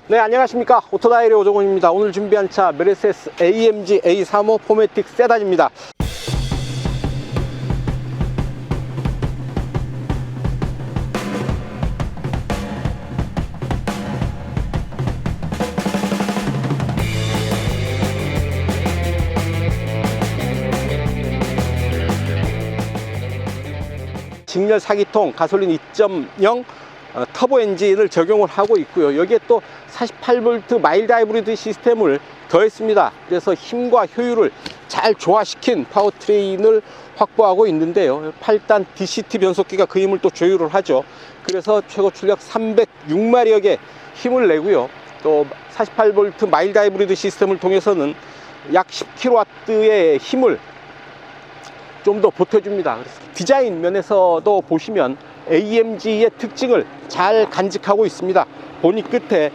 네, 안녕하십니까. 오토다이리 오종훈입니다. 오늘 준비한 차 메르세데스 AMG A35 포매틱 세단입니다. 직렬 4기통 가솔린 2.0 터보 엔진을 적용을 하고 있고요. 여기에 또 48V 마일드 하이브리드 시스템을 더했습니다. 그래서 힘과 효율을 잘 조화시킨 파워트레인을 확보하고 있는데요. 8단 DCT 변속기가 그 힘을 또 조율을 하죠. 그래서 최고 출력 306마력의 힘을 내고요. 또 48V 마일드 하이브리드 시스템을 통해서는 약 10kW의 힘을 좀 더 보태줍니다. 디자인 면에서도 보시면 AMG의 특징을 잘 간직하고 있습니다. 보니 끝에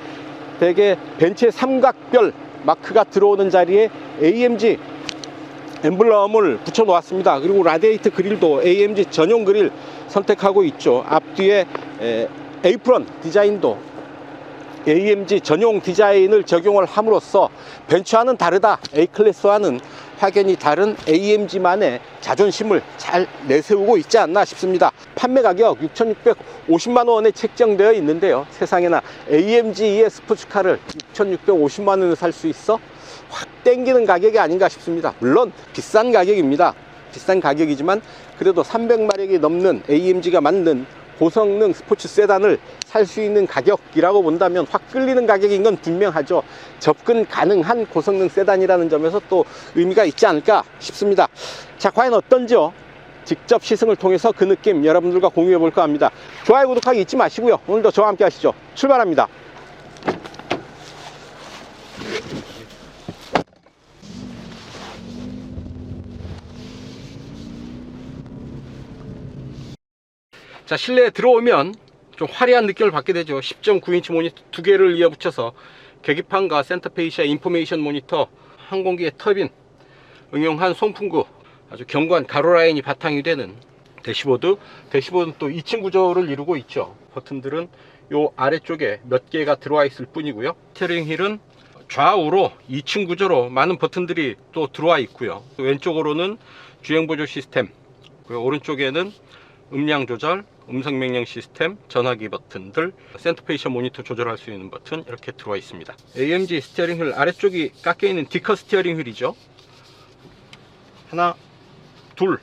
대개 벤츠의 삼각별 마크가 들어오는 자리에 AMG 엠블럼을 붙여 놓았습니다. 그리고 라디에이터 그릴도 AMG 전용 그릴 선택하고 있죠. 앞뒤에 에이프런 디자인도 AMG 전용 디자인을 적용을 함으로써 벤츠와는 다르다, A클래스와는 확연히 다른 AMG만의 자존심을 잘 내세우고 있지 않나 싶습니다. 판매 가격 6,650만원에 책정되어 있는데요. 세상에나 AMG의 스포츠카를 6,650만원에 살 수 있어 확 땡기는 가격이 아닌가 싶습니다. 물론 비싼 가격입니다. 비싼 가격이지만 그래도 300마력이 넘는 AMG가 만든 고성능 스포츠 세단을 살 수 있는 가격이라고 본다면 확 끌리는 가격인 건 분명하죠. 접근 가능한 고성능 세단이라는 점에서 또 의미가 있지 않을까 싶습니다. 자, 과연 어떤지요? 직접 시승을 통해서 그 느낌 여러분들과 공유해 볼까 합니다. 좋아요, 구독하기 잊지 마시고요. 오늘도 저와 함께 하시죠. 출발합니다. 자, 실내에 들어오면 좀 화려한 느낌을 받게 되죠. 10.9인치 모니터 2개를 이어붙여서 계기판과 센터페이시아 인포메이션 모니터, 항공기의 터빈, 응용한 송풍구, 아주 견고한 가로라인이 바탕이 되는 대시보드. 대시보드는 또 2층 구조를 이루고 있죠. 버튼들은 요 아래쪽에 몇 개가 들어와 있을 뿐이고요. 스티어링 휠은 좌우로 2층 구조로 많은 버튼들이 또 들어와 있고요. 왼쪽으로는 주행보조 시스템, 오른쪽에는 음량 조절, 음성 명령 시스템, 전화기 버튼들, 센터페이시아 모니터 조절할 수 있는 버튼 이렇게 들어와 있습니다. AMG 스티어링 휠 아래쪽이 깎여 있는 디커 스티어링 휠이죠. 하나, 둘,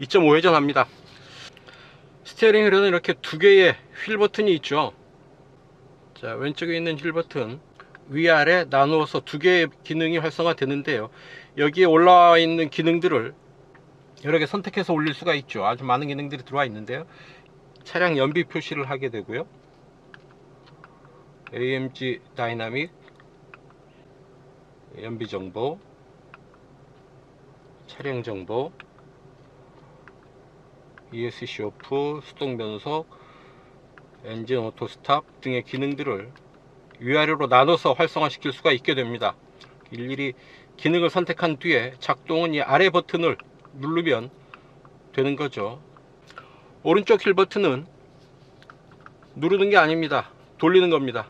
2.5회전 합니다. 스티어링 휠에는 이렇게 두 개의 휠 버튼이 있죠. 자, 왼쪽에 있는 휠 버튼 위아래 나누어서 두 개의 기능이 활성화되는데요. 여기에 올라와 있는 기능들을 여러 개 선택해서 올릴 수가 있죠. 아주 많은 기능들이 들어와 있는데요. 차량 연비 표시를 하게 되고요. AMG 다이나믹 연비 정보, 차량 정보, ESC 오프, 수동 변속, 엔진 오토 스탑 등의 기능들을 위아래로 나눠서 활성화시킬 수가 있게 됩니다. 일일이 기능을 선택한 뒤에 작동은 이 아래 버튼을 누르면 되는 거죠. 오른쪽 휠 버튼은 누르는 게 아닙니다. 돌리는 겁니다.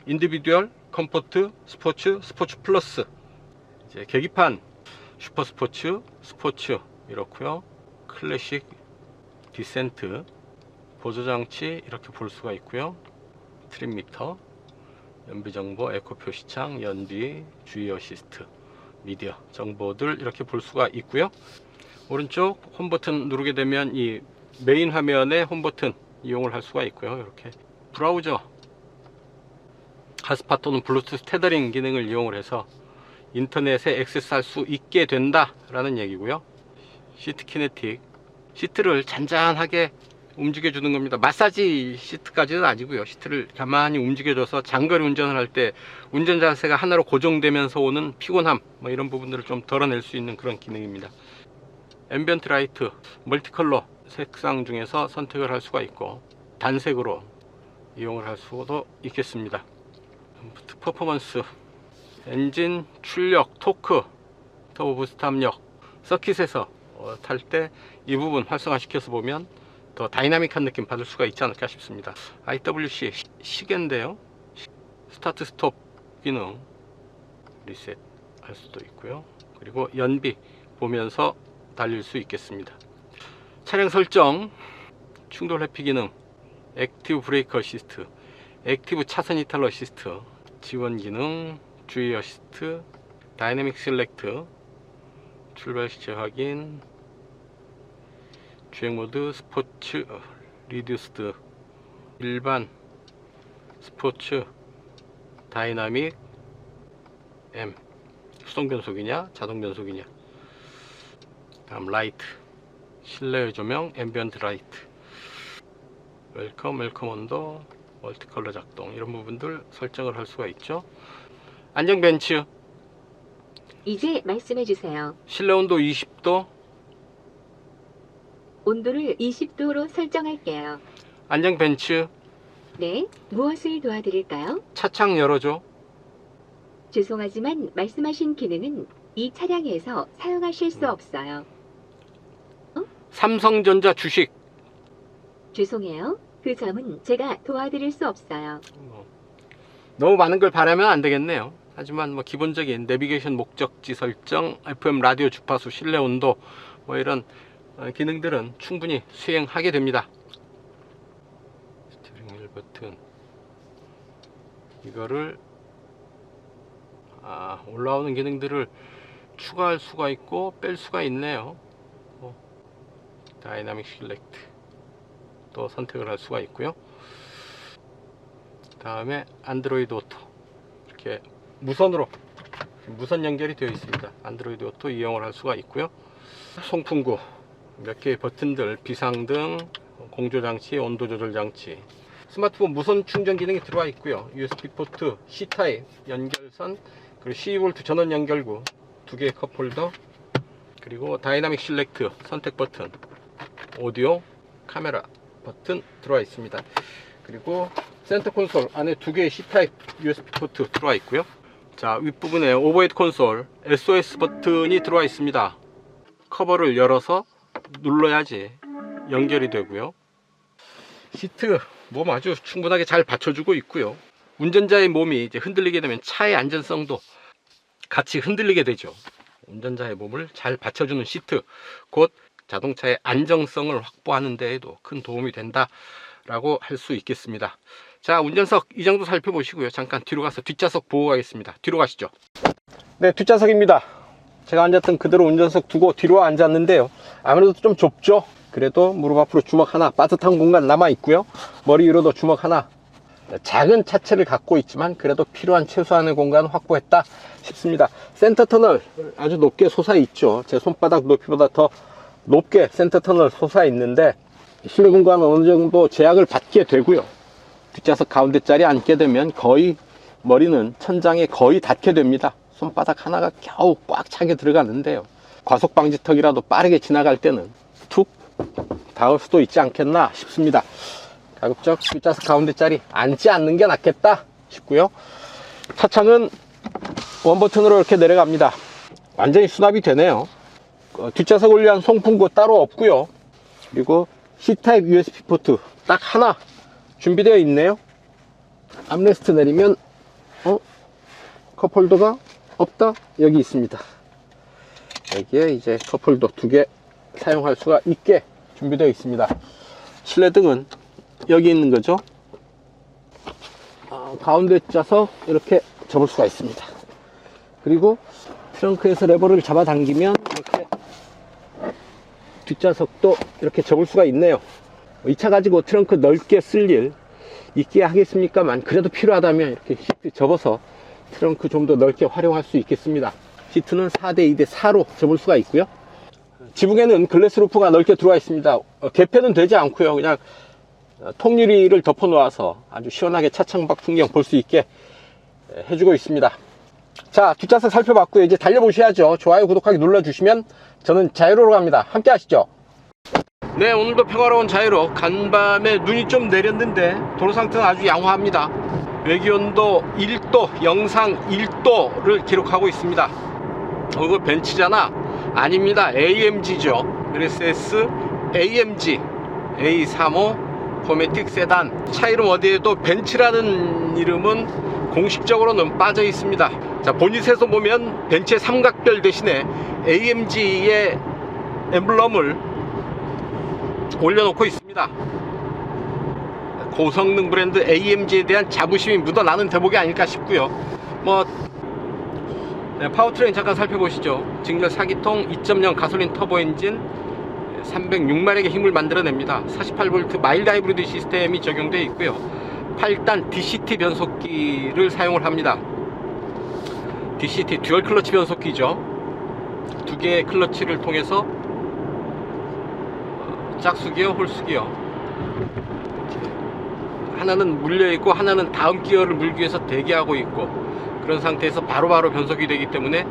인디비듀얼, 컴포트, 스포츠, 스포츠 플러스. 이제 계기판 슈퍼 스포츠, 스포츠 이렇고요. 클래식, 디센트, 보조장치 이렇게 볼 수가 있고요. 트림 미터, 연비 정보, 에코 표시창, 연비, 주의 어시스트, 미디어 정보들 이렇게 볼 수가 있고요. 오른쪽 홈 버튼 누르게 되면 이 메인 화면의 홈 버튼 이용을 할 수가 있고요. 이렇게 브라우저, 핫스팟 또는 블루투스 테더링 기능을 이용을 해서 인터넷에 액세스할 수 있게 된다 라는 얘기고요. 시트 키네틱, 시트를 잔잔하게 움직여 주는 겁니다. 마사지 시트까지는 아니고요. 시트를 가만히 움직여 줘서 장거리 운전을 할 때 운전 자세가 하나로 고정되면서 오는 피곤함 뭐 이런 부분들을 좀 덜어낼 수 있는 그런 기능입니다. 앰비언트 라이트, 멀티컬러 색상 중에서 선택을 할 수가 있고 단색으로 이용을 할 수도 있겠습니다. 퍼포먼스, 엔진 출력, 토크, 터보 부스트 압력, 서킷에서 탈 때 이 부분 활성화 시켜서 보면 더 다이나믹한 느낌 받을 수가 있지 않을까 싶습니다. IWC 시계인데요. 스타트 스톱 기능 리셋 할 수도 있고요. 그리고 연비 보면서 달릴 수 있겠습니다. 차량 설정, 충돌 회피 기능, 액티브 브레이크 어시스트, 액티브 차선 이탈 어시스트, 지원 기능, 주의 어시스트, 다이내믹 셀렉트, 출발 시체 확인, 주행 모드, 스포츠, 리듀스드, 일반, 스포츠, 다이나믹, M, 수동 변속이냐 자동 변속이냐, 다음 라이트, 실내 조명, 앰비언트 라이트, 웰컴 온도, 멀티컬러 작동, 이런 부분들 설정을 할 수가 있죠. 안정 벤츠, 이제 말씀해 주세요. 실내 온도 20도, 온도를 20도로 설정할게요. 안정 벤츠, 네, 무엇을 도와드릴까요? 차창 열어줘. 죄송하지만 말씀하신 기능은 이 차량에서 사용하실 수 없어요. 삼성전자 주식, 죄송해요. 그 점은 제가 도와드릴 수 없어요. 너무 많은 걸 바라면 안 되겠네요. 하지만 뭐 기본적인 내비게이션 목적지 설정, FM 라디오 주파수, 실내 온도, 뭐 이런 기능들은 충분히 수행하게 됩니다. 스티어링 휠 버튼, 이거를 올라오는 기능들을 추가할 수가 있고 뺄 수가 있네요. 다이나믹 셀렉트 또 선택을 할 수가 있고요. 다음에 안드로이드 오토, 이렇게 무선 연결이 되어 있습니다. 안드로이드 오토 이용을 할 수가 있고요. 송풍구, 몇 개의 버튼들, 비상등, 공조장치, 온도 조절 장치, 스마트폰 무선 충전 기능이 들어와 있고요. USB 포트, C타입 연결선, 그리고 12V 전원 연결구, 2개의 컵홀더, 그리고 다이나믹 셀렉트 선택 버튼, 오디오, 카메라 버튼 들어와 있습니다. 그리고 센터 콘솔 안에 2개의 C타입 USB 포트 들어와 있고요. 자, 윗부분에 오버헤드 콘솔 SOS 버튼이 들어와 있습니다. 커버를 열어서 눌러야지 연결이 되고요. 시트 몸 아주 충분하게 잘 받쳐주고 있고요. 운전자의 몸이 이제 흔들리게 되면 차의 안전성도 같이 흔들리게 되죠. 운전자의 몸을 잘 받쳐주는 시트, 곧 자동차의 안정성을 확보하는 데에도 큰 도움이 된다라고 할 수 있겠습니다. 자, 운전석 이 정도 살펴보시고요. 잠깐 뒤로 가서 뒷좌석 보고 가겠습니다. 뒤로 가시죠. 네, 뒷좌석입니다. 제가 앉았던 그대로 운전석 두고 뒤로 앉았는데요. 아무래도 좀 좁죠. 그래도 무릎 앞으로 주먹 하나, 빠듯한 공간 남아 있고요. 머리 위로도 주먹 하나, 작은 차체를 갖고 있지만 그래도 필요한 최소한의 공간 확보했다 싶습니다. 센터 터널 아주 높게 솟아 있죠. 제 손바닥 높이보다 더 높게 센터 터널 솟아 있는데 실내 공간은 어느 정도 제약을 받게 되고요. 뒷좌석 가운데 자리에 앉게 되면 거의 머리는 천장에 거의 닿게 됩니다. 손바닥 하나가 겨우 꽉 차게 들어가는데요. 과속 방지턱이라도 빠르게 지나갈 때는 툭 닿을 수도 있지 않겠나 싶습니다. 가급적 뒷좌석 가운데 자리 앉지 않는 게 낫겠다 싶고요. 차창은 원버튼으로 이렇게 내려갑니다. 완전히 수납이 되네요. 뒷좌석을 위한 송풍구 따로 없고요. 그리고 C타입 USB 포트 딱 하나 준비되어 있네요. 암레스트 내리면 컵홀더가 없다. 여기 있습니다. 여기에 이제 컵홀더 2개 사용할 수가 있게 준비되어 있습니다. 실내등은 여기 있는 거죠. 가운데 좌석 이렇게 접을 수가 있습니다. 그리고 트렁크에서 레버를 잡아 당기면 이렇게 뒷좌석도 이렇게 접을 수가 있네요. 이 차 가지고 트렁크 넓게 쓸 일 있게 하겠습니까만, 그래도 필요하다면 이렇게 시트 접어서 트렁크 좀 더 넓게 활용할 수 있겠습니다. 시트는 4대 2대 4로 접을 수가 있고요. 지붕에는 글래스 루프가 넓게 들어와 있습니다. 개폐는 되지 않고요. 그냥 통유리를 덮어 놓아서 아주 시원하게 차창 밖 풍경 볼 수 있게 해주고 있습니다. 자, 뒷좌석 살펴봤고요. 이제 달려보셔야죠. 좋아요, 구독하기 눌러주시면 저는 자유로로 갑니다. 함께 하시죠. 네, 오늘도 평화로운 자유로. 간밤에 눈이 좀 내렸는데 도로 상태는 아주 양호합니다. 외기온도 1도, 영상 1도를 기록하고 있습니다. 이거 벤츠잖아. 아닙니다. AMG죠. 메르세데스 AMG A35 포매틱 세단. 차 이름 어디에도 벤츠라는 이름은 공식적으로는 빠져 있습니다. 자, 보닛에서 보면 벤츠의 삼각별 대신에 AMG의 엠블럼을 올려놓고 있습니다. 고성능 브랜드 AMG에 대한 자부심이 묻어나는 대목이 아닐까 싶고요. 파워트레인 잠깐 살펴보시죠. 직렬 4기통 2.0 가솔린 터보 엔진 306마력의 힘을 만들어냅니다. 48V 마일드 하이브리드 시스템이 적용되어 있고요. 8단 DCT 변속기를 사용을 합니다. DCT 듀얼 클러치 변속기죠. 두 개의 클러치를 통해서 짝수 기어, 홀수 기어, 하나는 물려있고 하나는 다음 기어를 물기 위해서 대기하고 있고, 그런 상태에서 바로바로 변속이 되기 때문에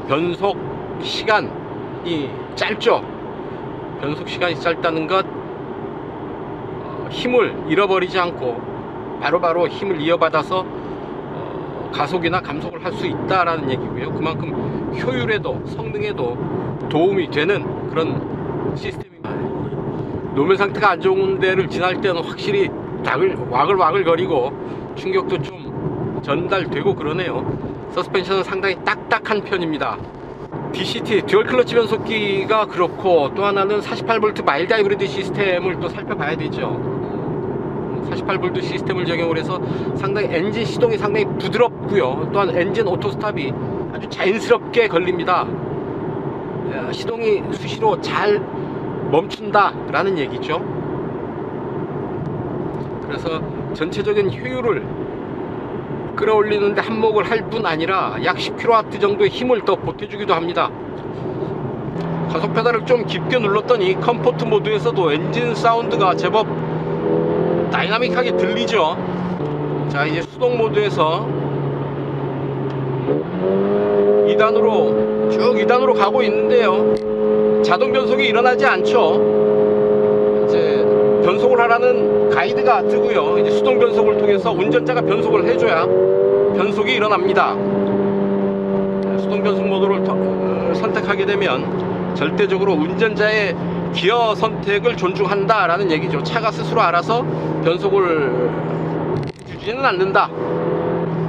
변속 시간이 짧죠. 변속 시간이 짧다는 것, 힘을 잃어버리지 않고 바로바로 힘을 이어받아서 가속이나 감속을 할 수 있다라는 얘기고요. 그만큼 효율에도 성능에도 도움이 되는 그런 시스템입니다. 노면 상태가 안 좋은 데를 지날 때는 확실히 와글와글거리고 충격도 좀 전달되고 그러네요. 서스펜션은 상당히 딱딱한 편입니다. DCT 듀얼 클러치 변속기가 그렇고, 또 하나는 48V 마일드 하이브리드 시스템을 또 살펴봐야 되죠. 48V 시스템을 적용을 해서 상당히 엔진 시동이 상당히 부드럽고요. 또한 엔진 오토 스탑이 아주 자연스럽게 걸립니다. 시동이 수시로 잘 멈춘다 라는 얘기죠. 그래서 전체적인 효율을 끌어올리는데 한몫을 할 뿐 아니라 약 10kW 정도의 힘을 더 보태주기도 합니다. 가속 페달을 좀 깊게 눌렀더니 컴포트 모드에서도 엔진 사운드가 제법 다이나믹하게 들리죠. 자, 이제 수동 모드에서 2단으로 쭉 2단으로 가고 있는데요. 자동 변속이 일어나지 않죠. 이제 변속을 하라는 가이드가 뜨고요. 이제 수동 변속을 통해서 운전자가 변속을 해줘야 변속이 일어납니다. 수동 변속 모드를 선택하게 되면 절대적으로 운전자의 기어 선택을 존중한다 라는 얘기죠. 차가 스스로 알아서 변속을 주지는 않는다,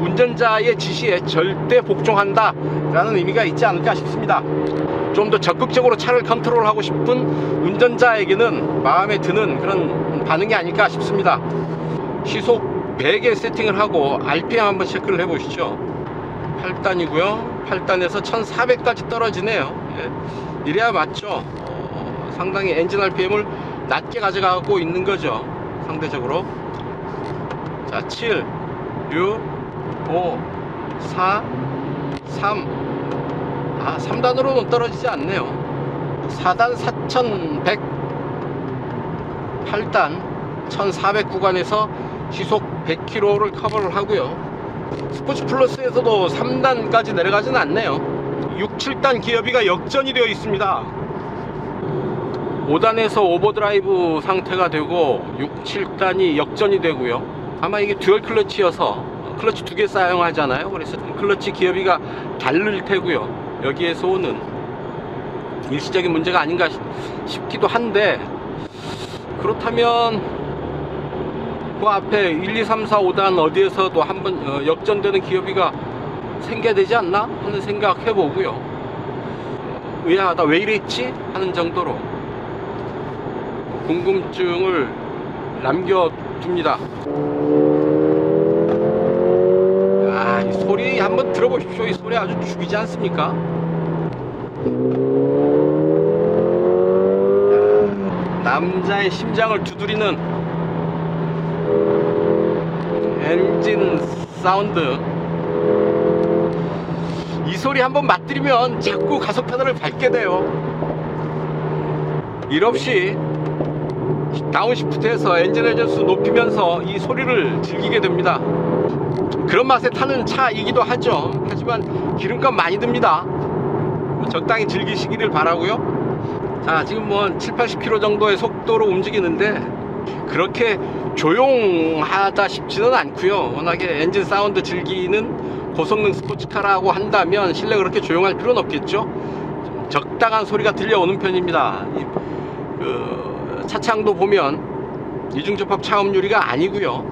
운전자의 지시에 절대 복종한다 라는 의미가 있지 않을까 싶습니다. 좀 더 적극적으로 차를 컨트롤하고 싶은 운전자에게는 마음에 드는 그런 반응이 아닐까 싶습니다. 시속 100에 세팅을 하고 RPM 한번 체크를 해 보시죠. 8단이고요 8단에서 1400까지 떨어지네요. 이래야 맞죠. 상당히 엔진 RPM을 낮게 가져가고 있는 거죠, 상대적으로. 자, 7, 6, 5, 4, 3. 3단으로는 떨어지지 않네요. 4단 4100, 8단 1400 구간에서 시속 100km를 커버를 하고요. 스포츠 플러스에서도 3단까지 내려가지는 않네요. 6, 7단 기어비가 역전이 되어 있습니다. 5단에서 오버드라이브 상태가 되고 6, 7단이 역전이 되고요. 아마 이게 듀얼 클러치여서 클러치 2개 사용하잖아요. 그래서 클러치 기어비가 다를 테고요. 여기에서 오는 일시적인 문제가 아닌가 싶기도 한데, 그렇다면 그 앞에 1, 2, 3, 4, 5단 어디에서도 한번 역전되는 기어비가 생겨야 되지 않나 하는 생각 해보고요. 의아하다, 왜 이랬지 하는 정도로 궁금증을 남겨둡니다. 이 소리 한번 들어보십시오. 이 소리 아주 죽이지 않습니까? 남자의 심장을 두드리는 엔진 사운드. 이 소리 한번 맛들이면 자꾸 가속 페달을 밟게 돼요. 일 없이 다운시프트해서 엔진 회전수 높이면서 이 소리를 즐기게 됩니다. 그런 맛에 타는 차이기도 하죠. 하지만 기름값 많이 듭니다. 적당히 즐기시기를 바라고요. 자, 지금 7, 80km 정도의 속도로 움직이는데 그렇게 조용하다 싶지는 않고요. 워낙에 엔진 사운드 즐기는 고성능 스포츠카라고 한다면 실내 그렇게 조용할 필요는 없겠죠. 적당한 소리가 들려오는 편입니다. 차창도 보면 이중접합 차음유리가 아니고요.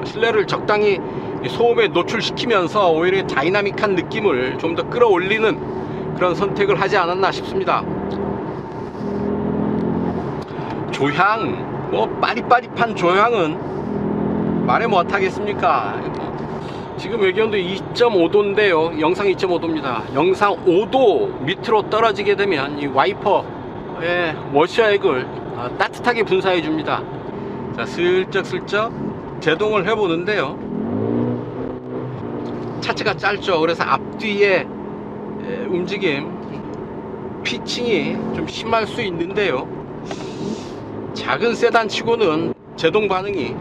실내를 적당히 이 소음에 노출시키면서 오히려 다이나믹한 느낌을 좀 더 끌어올리는 그런 선택을 하지 않았나 싶습니다. 조향, 뭐 빠릿빠릿한 조향은 말해 못하겠습니까? 지금 외경도 2.5도인데요 영상 2.5도입니다 영상 5도 밑으로 떨어지게 되면 이 와이퍼의 워셔액을 따뜻하게 분사해 줍니다. 자, 슬쩍슬쩍 제동을 해 보는데요, 차체가 짧죠. 그래서 앞뒤의 움직임, 피칭이 좀 심할 수 있는데요, 작은 세단 치고는 제동 반응이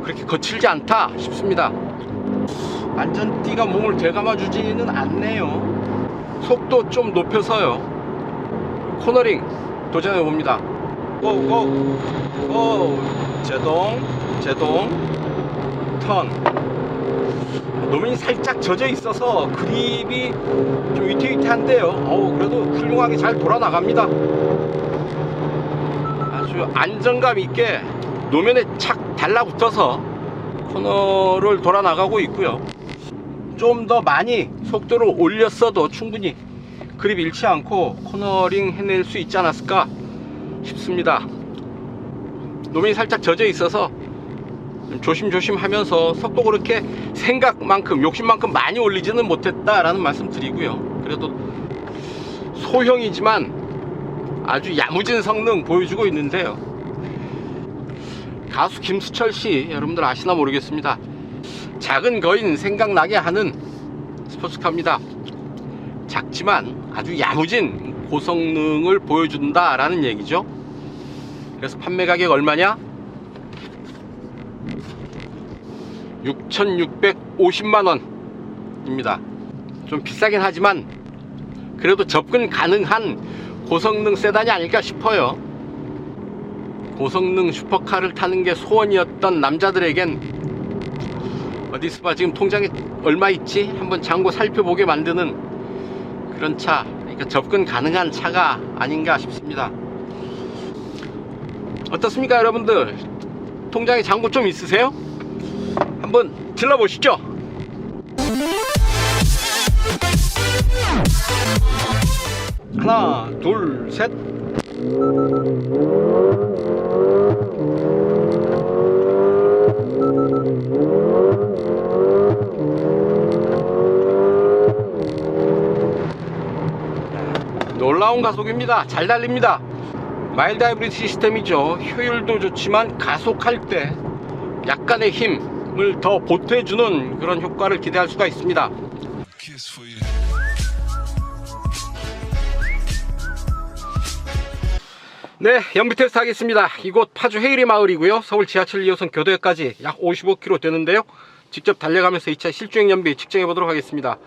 그렇게 거칠지 않다 싶습니다. 안전띠가 몸을 되감아 주지는 않네요. 속도 좀 높여서요, 코너링 도전해 봅니다. 고고 제동 턴. 노면이 살짝 젖어 있어서 그립이 좀 위태위태한데요, 그래도 훌륭하게 잘 돌아 나갑니다. 아주 안정감 있게 노면에 착 달라붙어서 코너를 돌아 나가고 있고요. 좀 더 많이 속도를 올렸어도 충분히 그립 잃지 않고 코너링 해낼 수 있지 않았을까 싶습니다. 노면이 살짝 젖어 있어서 조심조심 하면서 속도 그렇게 생각만큼 욕심만큼 많이 올리지는 못했다라는 말씀 드리고요. 그래도 소형이지만 아주 야무진 성능 보여주고 있는데요, 가수 김수철 씨 여러분들 아시나 모르겠습니다. 작은 거인 생각나게 하는 스포츠카입니다. 작지만 아주 야무진 고성능을 보여준다 라는 얘기죠. 그래서 판매 가격 얼마냐? 6,650만원 입니다. 좀 비싸긴 하지만 그래도 접근 가능한 고성능 세단이 아닐까 싶어요. 고성능 슈퍼카를 타는 게 소원이었던 남자들에겐 어디서 봐 지금 통장에 얼마 있지? 한번 잔고 살펴보게 만드는 그런 차, 그러니까 접근 가능한 차가 아닌가 싶습니다. 어떻습니까 여러분들? 통장에 잔고 좀 있으세요? 한번 질러보시죠. 하나 둘 셋. 놀라운 가속입니다. 잘 달립니다. 마일드 하이브리드 시스템이죠. 효율도 좋지만 가속할 때 약간의 힘을 더 보태주는 그런 효과를 기대할 수가 있습니다. 네, 연비 테스트 하겠습니다. 이곳 파주 헤이리 마을이고요, 서울 지하철 2호선 교도역까지 약 55km 되는데요, 직접 달려가면서 이 차 실주행 연비 측정해 보도록 하겠습니다.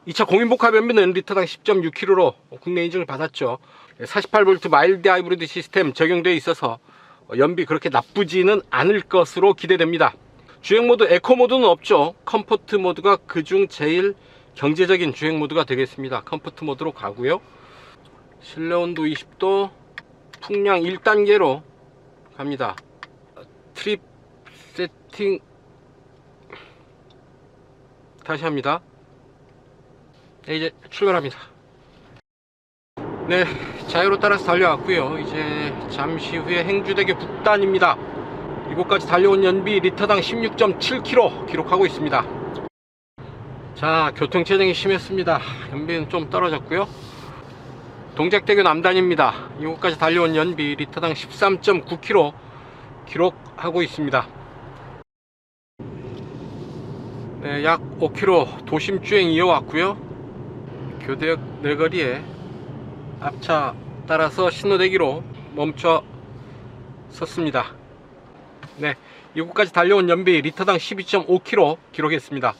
이 차 공인복합 연비는 리터당 10.6km로 국내 인증을 받았죠. 48V 마일드 하이브리드 시스템 적용되어 있어서 연비 그렇게 나쁘지는 않을 것으로 기대됩니다. 주행 모드 에코 모드는 없죠. 컴포트 모드가 그중 제일 경제적인 주행 모드가 되겠습니다. 컴포트 모드로 가고요, 실내 온도 20도, 풍량 1단계로 갑니다. 트립 세팅 다시 합니다. 네, 이제 출발합니다. 네, 자유로 따라서 달려왔고요. 이제 잠시 후에 행주대교 북단입니다. 이곳까지 달려온 연비 리터당 16.7km 기록하고 있습니다. 자, 교통체증이 심했습니다. 연비는 좀 떨어졌고요. 동작대교 남단입니다. 이곳까지 달려온 연비 리터당 13.9km 기록하고 있습니다. 네, 약 5km 도심주행 이어왔고요. 교대역 내거리에 앞차 따라서 신호대기로 멈춰 섰습니다. 네, 이곳까지 달려온 연비 리터당 12.5km 기록했습니다.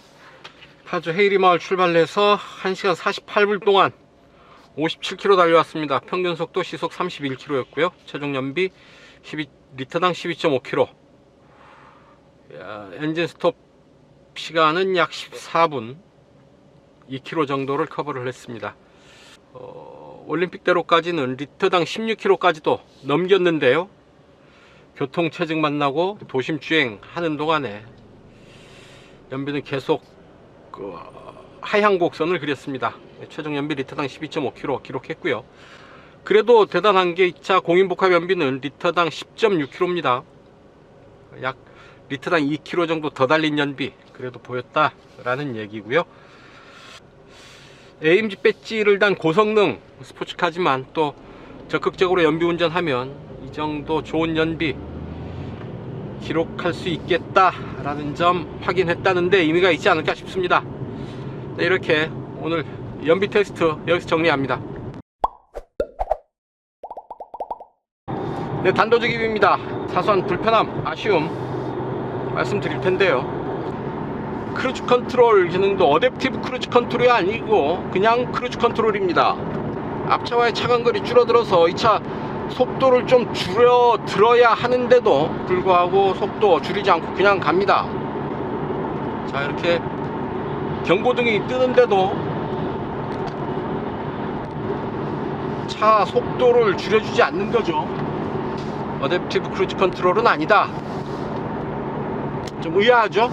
파주 헤이리 마을 출발해서 1시간 48분 동안 57km 달려왔습니다. 평균 속도 시속 31km였고요. 최종 연비 리터당 12.5km. 엔진 스톱 시간은 약 14분, 2km 정도를 커버를 했습니다. 올림픽대로까지는 리터당 16km까지도 연비는 계속 하향 곡선을 그렸습니다. 최종 연비 리터당 12.5km 기록했고요. 그래도 대단한 게 2차 공인복합 연비는 리터당 10.6km입니다. 약 리터당 2km 정도 더 달린 연비 그래도 보였다라는 얘기고요. AMG 배지를 단 고성능 스포츠카지만 또 적극적으로 연비 운전하면 이 정도 좋은 연비 기록할 수 있겠다라는 점 확인했다는 데 의미가 있지 않을까 싶습니다. 네, 이렇게 오늘 연비 테스트 여기서 정리합니다. 네, 단도직입입니다. 사소한 불편함, 아쉬움 말씀드릴 텐데요. 크루즈 컨트롤 기능도 어댑티브 크루즈 컨트롤이 아니고 그냥 크루즈 컨트롤입니다. 앞차와의 차간거리 줄어들어서 이 차 속도를 좀 줄여들어야 하는데도 불구하고 속도 줄이지 않고 그냥 갑니다. 자, 이렇게 경고등이 뜨는데도 차 속도를 줄여주지 않는 거죠. 어댑티브 크루즈 컨트롤은 아니다. 좀 의아하죠?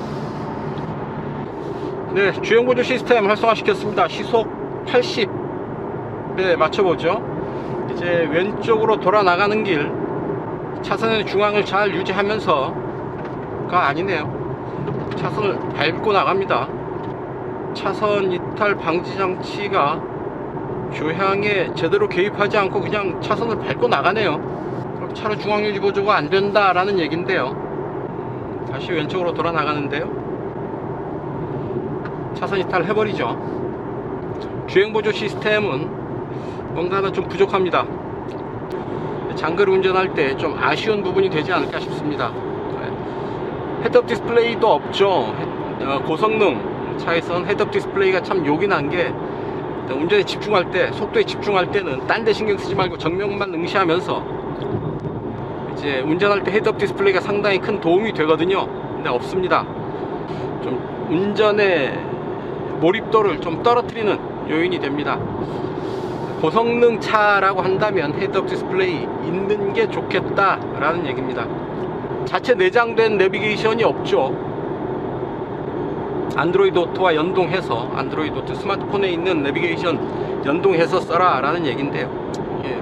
네, 주행보조 시스템 활성화시켰습니다. 시속 80에 맞춰보죠. 이제 왼쪽으로 돌아 나가는 길 차선의 중앙을 잘 유지하면서가 아니네요. 차선을 밟고 나갑니다. 차선 이탈 방지 장치가 교향에 제대로 개입하지 않고 그냥 차선을 밟고 나가네요. 그럼 차로 중앙 유지 보조가 안 된다라는 얘긴데요. 다시 왼쪽으로 돌아 나가는데요. 차선 이탈 해버리죠. 주행보조 시스템은 뭔가 하나 좀 부족합니다. 장거리 운전할 때 좀 아쉬운 부분이 되지 않을까 싶습니다. 헤드업 디스플레이도 없죠. 고성능 차에서는 헤드업 디스플레이가 참 욕이 난 게 운전에 집중할 때, 속도에 집중할 때는 딴 데 신경 쓰지 말고 정면만 응시하면서 이제 운전할 때 헤드업 디스플레이가 상당히 큰 도움이 되거든요. 근데 없습니다. 좀 운전의 몰입도를 좀 떨어뜨리는 요인이 됩니다. 고성능 차라고 한다면 헤드업 디스플레이 있는 게 좋겠다라는 얘기입니다. 자체 내장된 내비게이션이 없죠. 안드로이드 오토와 연동해서 안드로이드 오토 스마트폰에 있는 내비게이션 연동해서 써라 라는 얘기인데요.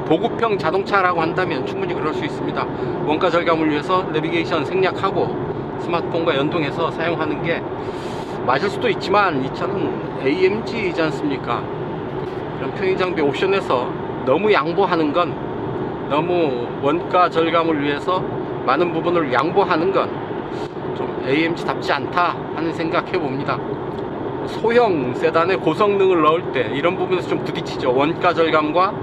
보급형 자동차라고 한다면 충분히 그럴 수 있습니다. 원가 절감을 위해서 내비게이션 생략하고 스마트폰과 연동해서 사용하는 게 맞을 수도 있지만 이 차는 AMG이지 않습니까? 그런 편의장비 옵션에서 너무 양보하는 건, 너무 원가 절감을 위해서 많은 부분을 양보하는 건 좀 AMG답지 않다 하는 생각 해봅니다. 소형 세단에 고성능을 넣을 때 이런 부분에서 좀 부딪히죠. 원가 절감과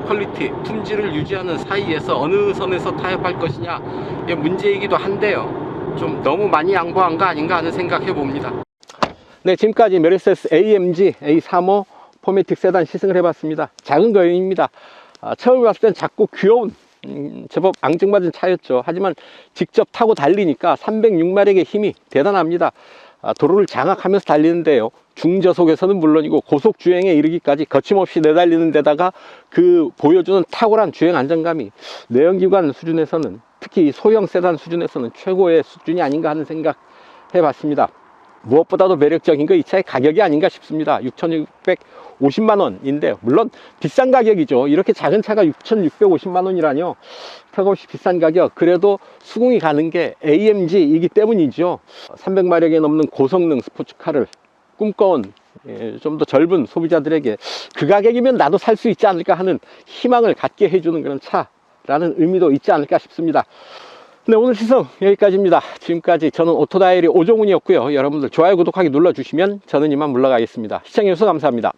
퀄리티, 품질을 유지하는 사이에서 어느 선에서 타협할 것이냐, 이게 문제이기도 한데요. 좀 너무 많이 양보한 거 아닌가 하는 생각 해봅니다. 네, 지금까지 메르세데스 AMG A35 포매틱 세단 시승을 해봤습니다. 작은 거입니다. 처음에 봤을 땐 작고 귀여운 제법 앙증맞은 차였죠. 하지만 직접 타고 달리니까 306마력의 힘이 대단합니다. 도로를 장악하면서 달리는데요, 중저속에서는 물론이고 고속 주행에 이르기까지 거침없이 내달리는 데다가 그 보여주는 탁월한 주행 안정감이 내연기관 수준에서는, 특히 소형 세단 수준에서는 최고의 수준이 아닌가 하는 생각 해봤습니다. 무엇보다도 매력적인 거 이 차의 가격이 아닌가 싶습니다. 6,650만원인데 물론 비싼 가격이죠. 이렇게 작은 차가 6,650만원이라뇨. 턱없이 비싼 가격. 그래도 수긍이 가는 게 AMG이기 때문이죠. 300마력이 넘는 고성능 스포츠카를 꿈꿔온 좀 더 젊은 소비자들에게 그 가격이면 나도 살 수 있지 않을까 하는 희망을 갖게 해주는 그런 차라는 의미도 있지 않을까 싶습니다. 네, 오늘 시승 여기까지입니다. 지금까지 저는 오토다이어리 오종훈이었고요. 여러분들 좋아요, 구독하기 눌러주시면 저는 이만 물러가겠습니다. 시청해주셔서 감사합니다.